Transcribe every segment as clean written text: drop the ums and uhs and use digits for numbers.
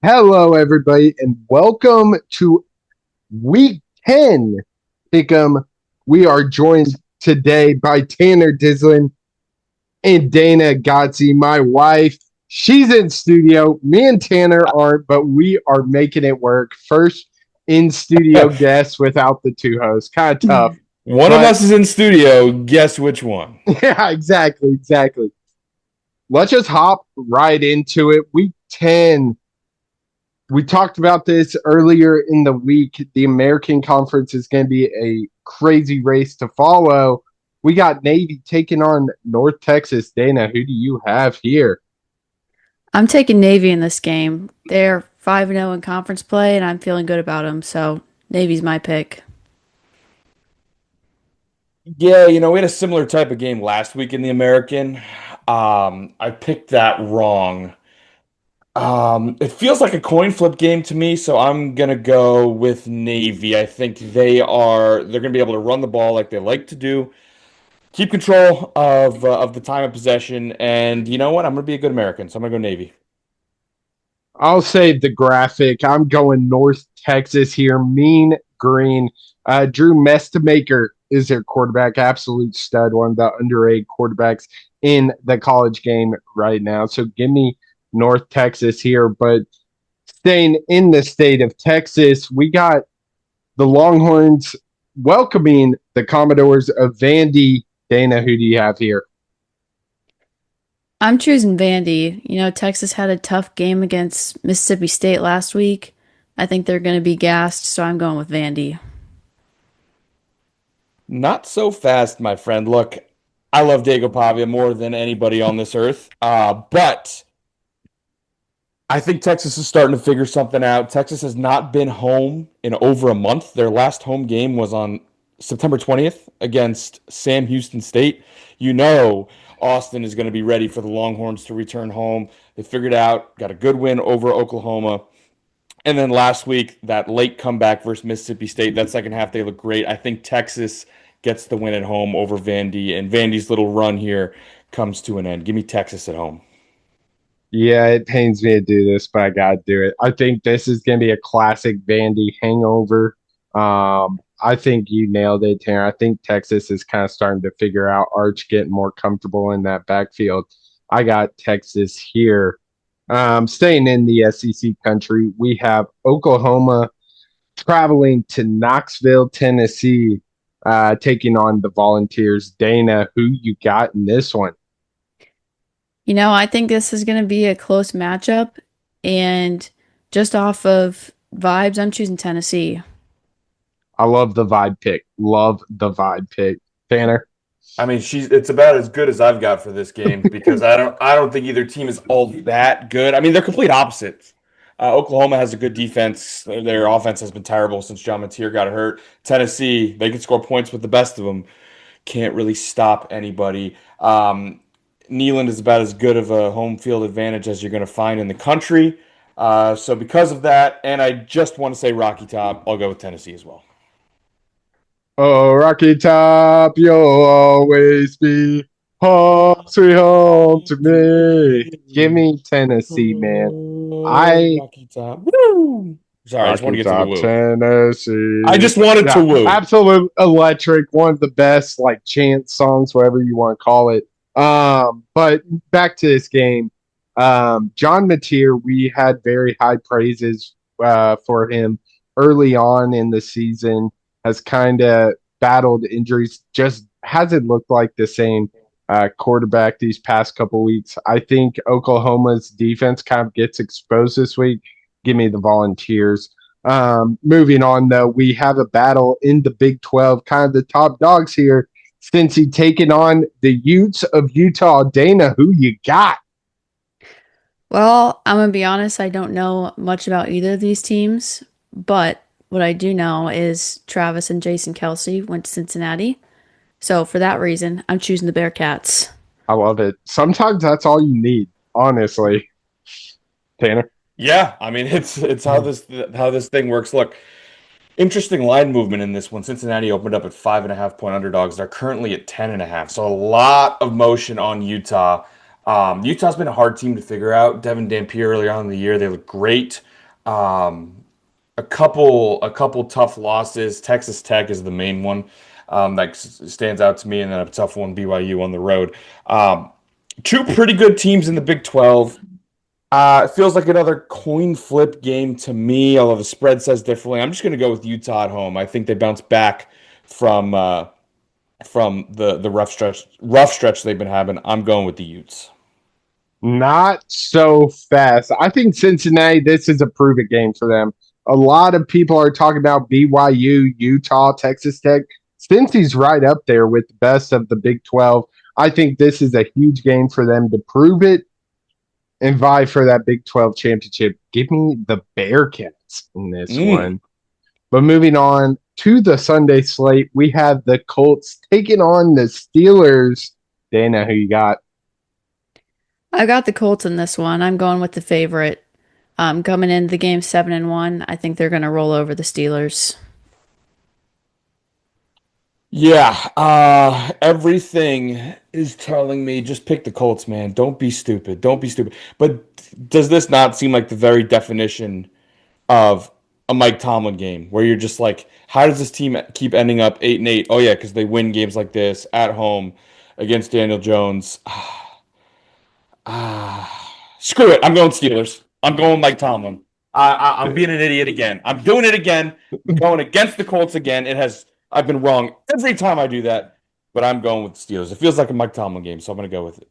Hello, everybody, and welcome to week 10 Pick'em. We are joined today by Tanner Dislin and Dana Godsey, my wife. She's in studio. Me and Tanner aren't, but we are making it work. First in studio guest without the two hosts. Kind of tough, One of but us is in studio. Guess which one? yeah, exactly. Let's just hop right into it. Week 10. We talked about this earlier in the week. The American Conference is going to be a crazy race to follow. We got Navy taking on North Texas. Dana, who do you have here? I'm taking Navy in this game. They're 5-0 in conference play, and I'm feeling good about them. So Navy's my pick. Yeah, we had a similar type of game last week in the American. I picked that wrong. It feels like a coin flip game to me, so I'm gonna go with Navy. I think they're gonna be able to run the ball like they like to do, keep control of the time of possession, and you know what? I'm gonna be a good American, so I'm gonna go Navy. I'll save the graphic. I'm going North Texas here. Mean Green. Drew Mestamaker is their quarterback. Absolute stud. One of the underrated quarterbacks in the college game right now. So give me North Texas here. But staying in the state of Texas, we got the Longhorns welcoming the Commodores of Vandy. Dana, who do you have here? I'm choosing Vandy. Texas had a tough game against Mississippi State last week. I think they're going to be gassed, so I'm going with Vandy. Not so fast, my friend. Look, I love Diego Pavia more than anybody on this earth, but I think Texas is starting to figure something out. Texas has not been home in over a month. Their last home game was on September 20th against Sam Houston State. You know, Austin is going to be ready for the Longhorns to return home. They figured out, got a good win over Oklahoma. And then last week, that late comeback versus Mississippi State, that second half, they look great. I think Texas gets the win at home over Vandy, and Vandy's little run here comes to an end. Give me Texas at home. Yeah, it pains me to do this, but I gotta do it. I think this is gonna be a classic Vandy hangover. I think you nailed it, Tanner. I think Texas is kind of starting to figure out Arch getting more comfortable in that backfield. I got Texas here. Staying in the SEC country, we have Oklahoma traveling to Knoxville, Tennessee, taking on the Volunteers. Dana, who you got in this one? I think this is going to be a close matchup, and just off of vibes, I'm choosing Tennessee. I love the vibe pick. Love the vibe pick. Tanner. I mean, it's about as good as I've got for this game because I don't think either team is all that good. I mean, they're complete opposites. Oklahoma has a good defense. Their offense has been terrible since John Mateer got hurt. Tennessee, they can score points with the best of them. Can't really stop anybody. Neyland is about as good of a home field advantage as you're going to find in the country. So because of that, and I just want to say Rocky Top, I'll go with Tennessee as well. Oh, Rocky Top, you'll always be home, sweet home to me. Give me Tennessee, man. I Rocky Top. Woo! Sorry, I just want to Rocky get to the Top, woo. I Tennessee. just wanted to Yeah, woo. absolute electric. One of the best like chant songs, whatever you want to call it. But back to this game. John Mateer, we had very high praises for him early on in the season. Has kind of battled injuries. Just hasn't looked like the same quarterback these past couple weeks. I think Oklahoma's defense kind of gets exposed this week. Give me the Volunteers. Moving on, though, we have a battle in the Big 12, kind of the top dogs here. Since he taken on the Utes of Utah, Dana, who you got? Well, I'm going to be honest, I don't know much about either of these teams, but what I do know is Travis and Jason Kelsey went to Cincinnati. So for that reason, I'm choosing the Bearcats. I love it. Sometimes that's all you need, honestly. Tanner. Yeah, I mean it's how this thing works. Look, interesting line movement in this one. Cincinnati opened up at 5.5 point underdogs. They're currently at 10.5. So a lot of motion on Utah. Utah's been a hard team to figure out. Devin Dampier earlier on in the year, they look great. Um, a couple tough losses. Texas Tech is the main one that stands out to me, and then a tough one, BYU on the road. Um, Two pretty good teams in the Big 12. It feels like another coin flip game to me, although the spread says differently. I'm just going to go with Utah at home. I think they bounce back from the rough stretch they've been having. I'm going with the Utes. Not so fast. I think Cincinnati, this is a prove it game for them. A lot of people are talking about BYU, Utah, Texas Tech. Cincy's right up there with the best of the Big 12. I think this is a huge game for them to prove it and vie for that Big 12 championship. Give me the Bearcats in this Mm. one. But moving on to the Sunday slate, we have the Colts taking on the Steelers. Dana, who you got? I got the Colts in this one. I'm going with the favorite. Coming into the game 7-1, I think they're going to roll over the Steelers. Yeah, everything is telling me just pick the Colts, man. Don't be stupid. Don't be stupid. But does this not seem like the very definition of a Mike Tomlin game where you're just like, how does this team keep ending up 8-8? Oh yeah, because they win games like this at home against Daniel Jones. Screw it. I'm going Steelers. I'm going Mike Tomlin. I'm being an idiot again. I'm doing it again. I'm going against the Colts again. I've been wrong every time I do that, but I'm going with the Steelers. It feels like a Mike Tomlin game, so I'm going to go with it.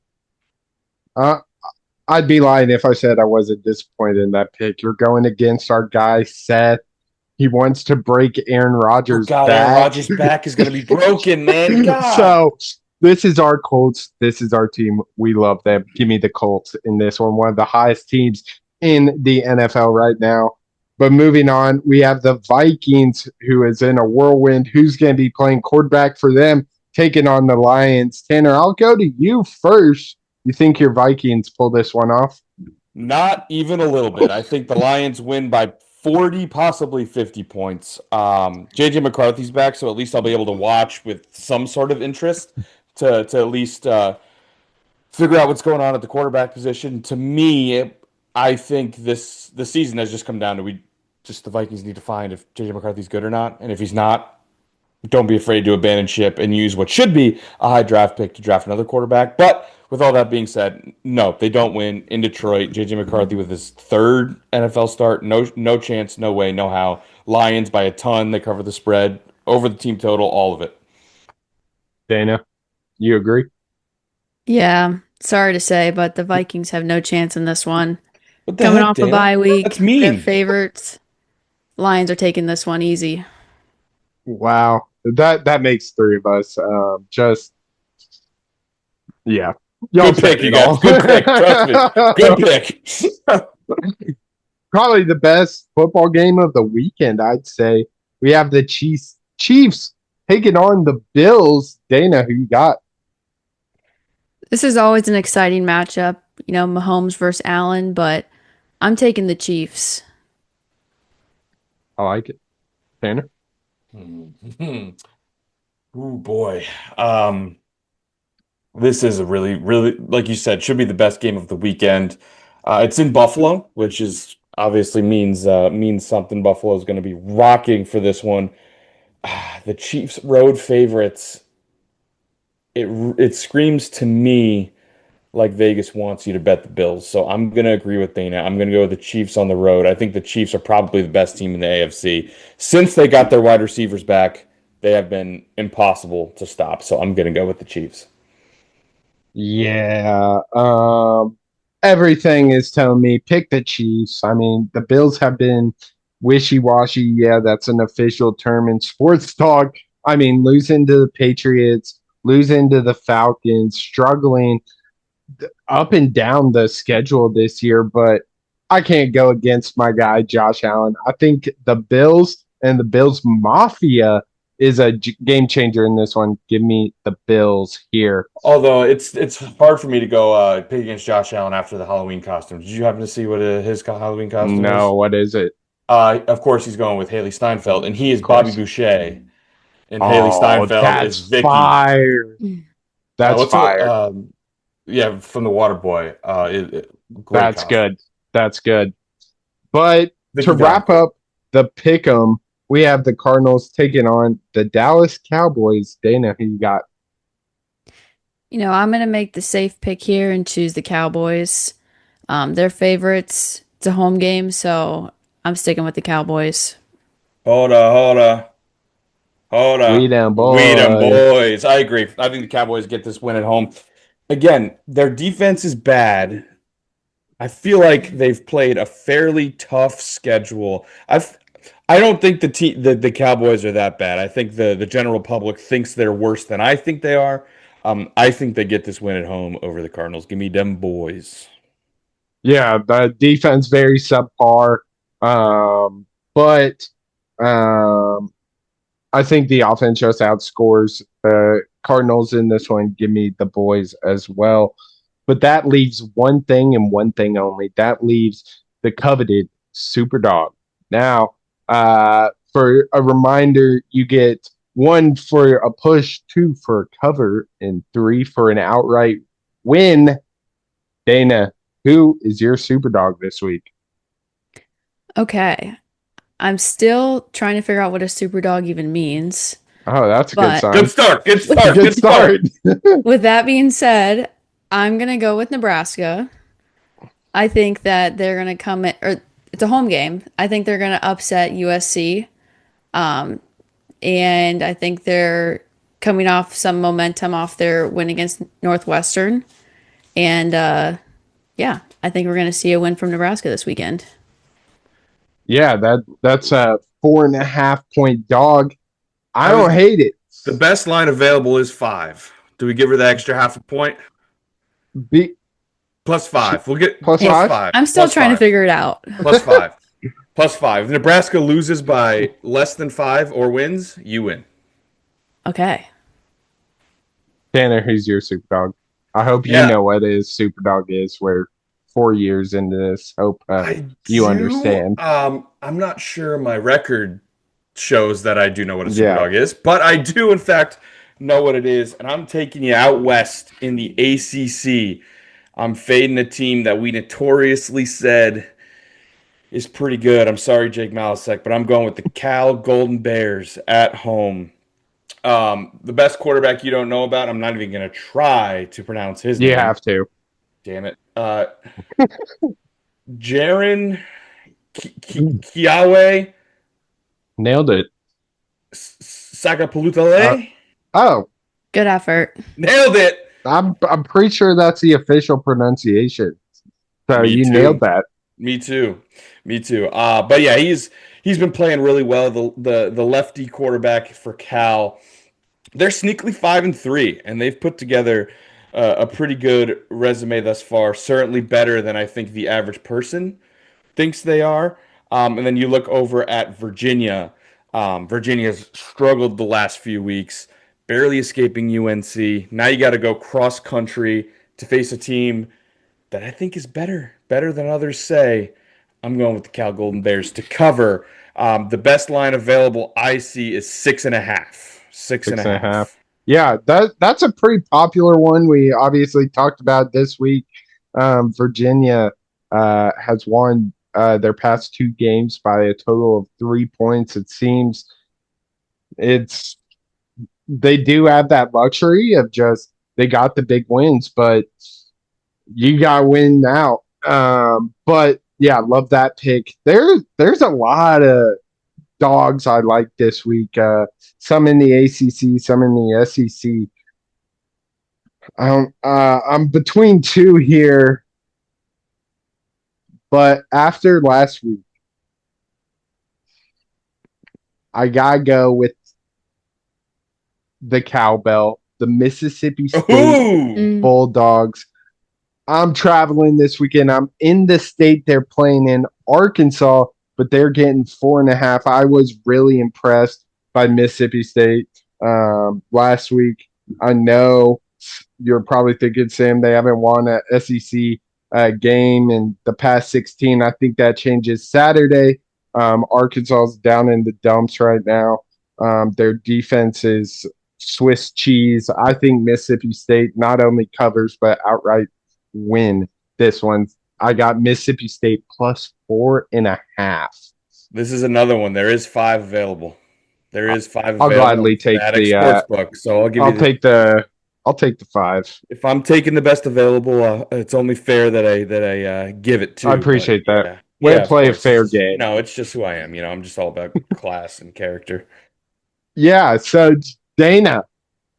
Uh, I'd be lying if I said I wasn't disappointed in that pick. You're going against our guy, Seth. He wants to break Aaron Oh Rodgers' God, Aaron back. Rodgers' back is going to be broken, man. God. So this is our Colts. This is our team. We love them. Give me the Colts in this one of the highest teams in the NFL right now. But moving on, we have the Vikings, who is in a whirlwind. Who's going to be playing quarterback for them, taking on the Lions? Tanner, I'll go to you first. You think your Vikings pull this one off? Not even a little bit. I think the Lions win by 40, possibly 50 points. JJ McCarthy's back, so at least I'll be able to watch with some sort of interest to at least figure out what's going on at the quarterback position. To me, I think the season has just come down to the Vikings need to find if JJ McCarthy's good or not, and if he's not, don't be afraid to abandon ship and use what should be a high draft pick to draft another quarterback. But with all that being said, no, they don't win in Detroit. JJ McCarthy with his third NFL start, no chance, no way, no how. Lions by a ton. They cover the spread over the team total, all of it. Dana, you agree? Yeah, sorry to say, but the Vikings have no chance in this one. What the Coming heck, off a Dana? bye That's week, they're mean. favorites. Lions are taking this one easy. Wow, that makes three of us. Just yeah, y'all Good said pick, you it guys. all. Good pick. Trust me. Good pick. Probably the best football game of the weekend, I'd say. We have the Chiefs taking on the Bills. Dana, who you got? This is always an exciting matchup, Mahomes versus Allen, but I'm taking the Chiefs. I like it. Tanner? Oh boy. Um, this is a really, really, like you said, should be the best game of the weekend. It's in Buffalo, which is obviously means something. Buffalo is going to be rocking for this one. The Chiefs road favorites. It screams to me like Vegas wants you to bet the Bills. So I'm going to agree with Dana. I'm going to go with the Chiefs on the road. I think the Chiefs are probably the best team in the AFC. Since they got their wide receivers back, they have been impossible to stop. So I'm going to go with the Chiefs. Yeah. Everything is telling me pick the Chiefs. I mean, the Bills have been wishy-washy. Yeah, that's an official term in sports talk. I mean, losing to the Patriots, losing to the Falcons, struggling up and down the schedule this year, but I can't go against my guy Josh Allen. I think the Bills and the Bills Mafia is a game changer in this one. Give me the Bills here. Although it's hard for me to go pick against Josh Allen after the Halloween costume. Did you happen to see what his Halloween costume is? No, what is it? Of course, he's going with Haley Steinfeld, and he is Of Bobby course. Boucher, and Haley Oh, Steinfeld is that's Vicky. fire. That's What's her? fire. Yeah, from the Water Boy. Great That's costume. good. That's good. But to Vicky wrap Donk. up the pick'em, we have the Cardinals taking on the Dallas Cowboys. Dana, who you got? I'm going to make the safe pick here and choose the Cowboys. They're favorites. It's a home game, so I'm sticking with the Cowboys. Hold on, hold on, hold We on. them We them boys. boys. I agree. I think the Cowboys get this win at home. Again, their defense is bad. I feel like they've played a fairly tough schedule. I don't think the Cowboys are that bad. I think the general public thinks they're worse than I think they are. I think they get this win at home over the Cardinals. Give me them boys. Yeah, the defense very subpar. But um, I think the offense just outscores the Cardinals in this one. Give me the boys as well. But that leaves one thing and one thing only. That leaves the coveted Superdog. Now, for a reminder, you get one for a push, two for a cover, and three for an outright win. Dana, who is your Superdog this week? Okay. I'm still trying to figure out what a super dog even means. Oh, that's a good But Good sign. start. Good with start. Good Good start. start. with that being said, I'm going to go with Nebraska. I think that they're going to come in, or it's a home game. I think they're going to upset USC. And I think they're coming off some momentum off their win against Northwestern. And yeah, I think we're going to see a win from Nebraska this weekend. Yeah, that's a 4.5 point dog. I I was don't hate it. The best line available is 5. Do we give her the extra half a point? Be, Plus 5. We'll get plus Hey, plus five. 5. I'm still Plus trying to 5. figure it out. Plus 5. Plus 5. If Nebraska loses by less than 5 or wins, you win. Okay. Tanner, who's your super dog? I hope you Yeah, know what his super dog is. We're 4 years into this. Hope I you do. understand. I'm not sure my record shows that I do know what a Yeah, Superdog is, but I do, in fact, know what it is. And I'm taking you out west in the ACC. I'm fading a team that we notoriously said is pretty good. I'm sorry, Jake Malasek, but I'm going with the Cal Golden Bears at home. The best quarterback you don't know about, I'm not even going to try to pronounce his you name. have to. Damn it. Jaron Kiawe Nailed it. Uh, Sagapalutale. oh, Good effort. Nailed it. I'm pretty sure that's the official pronunciation. So Me you nailed too. that. Me too. Me too. But yeah, he's been playing really well. The lefty quarterback for Cal. They're sneakily 5-3, and they've put together a pretty good resume thus far. Certainly better than I think the average person thinks they are. And then you look over at Virginia. Virginia's struggled the last few weeks, barely escaping UNC. Now you got to go cross country to face a team that I think is better than others say. I'm going with the Cal Golden Bears to cover. The best line available I see is 6.5. Six and a 6.5. half. Yeah, that's a pretty popular one. We obviously talked about this week. Virginia has won their past two games by a total of 3 points. It seems it's they do have that luxury of just they got the big wins, but you got to win now. But yeah, love that pick. There's a lot of dogs I like this week. Some in the ACC, some in the SEC. I'm between two here, but after last week, I gotta go with the cowbell, the Mississippi State Ooh. Mm. Bulldogs. I'm traveling this weekend. I'm in the state they're playing in, Arkansas, but they're getting 4.5. I was really impressed by Mississippi State last week. I know you're probably thinking, Sam, they haven't won a SEC game in the past 16. I think that changes Saturday. Arkansas's down in the dumps right now. Their defense is Swiss cheese. I think Mississippi State not only covers but outright win this one. I got Mississippi State plus 4.5. This is another one. There is 5 available. There is 5 I'll available on gladly take Static the. Sportsbook. So I'll give I'll you the. take the. I'll take the 5. If I'm taking the best available, it's only fair that I give it I to. But appreciate that. yeah, Way yeah, to of play a course. fair game. It's just who I am. I'm just all about class and character. Yeah. So Dana,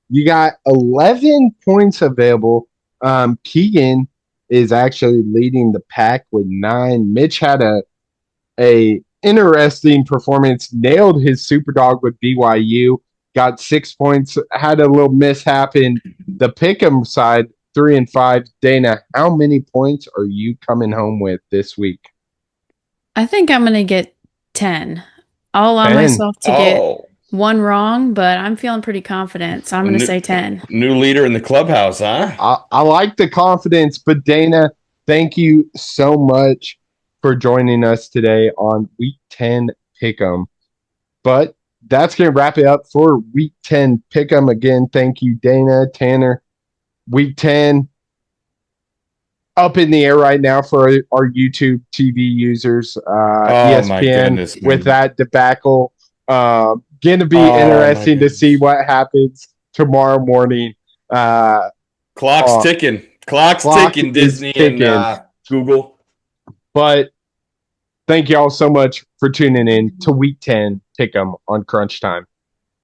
you got 11 points available. Keegan is actually leading the pack with 9. Mitch had a interesting performance, nailed his Superdog with BYU, got 6 points, had a little mishap in the Pick'em side, 3 and 5. Dana, how many points are you coming home with this week? I think I'm gonna get 10. I'll allow 10. myself to get Oh, one wrong, but I'm feeling pretty confident, so I'm gonna say 10. new leader in the clubhouse, huh? I like the confidence, but Dana, thank you so much for joining us today on Week 10 Pick'em. But that's going to wrap it up for Week 10 Pick'em. Again, thank you, Dana, Tanner. Week 10 up in the air right now for our YouTube TV users. Oh my ESPN goodness, man. with that debacle. Going to be Oh, my interesting to see goodness. what happens tomorrow morning. Clock's ticking. Clock's Clock ticking, is Disney ticking. and Google. But thank you all so much for tuning in to Week 10 Pick'em on Crunch Time.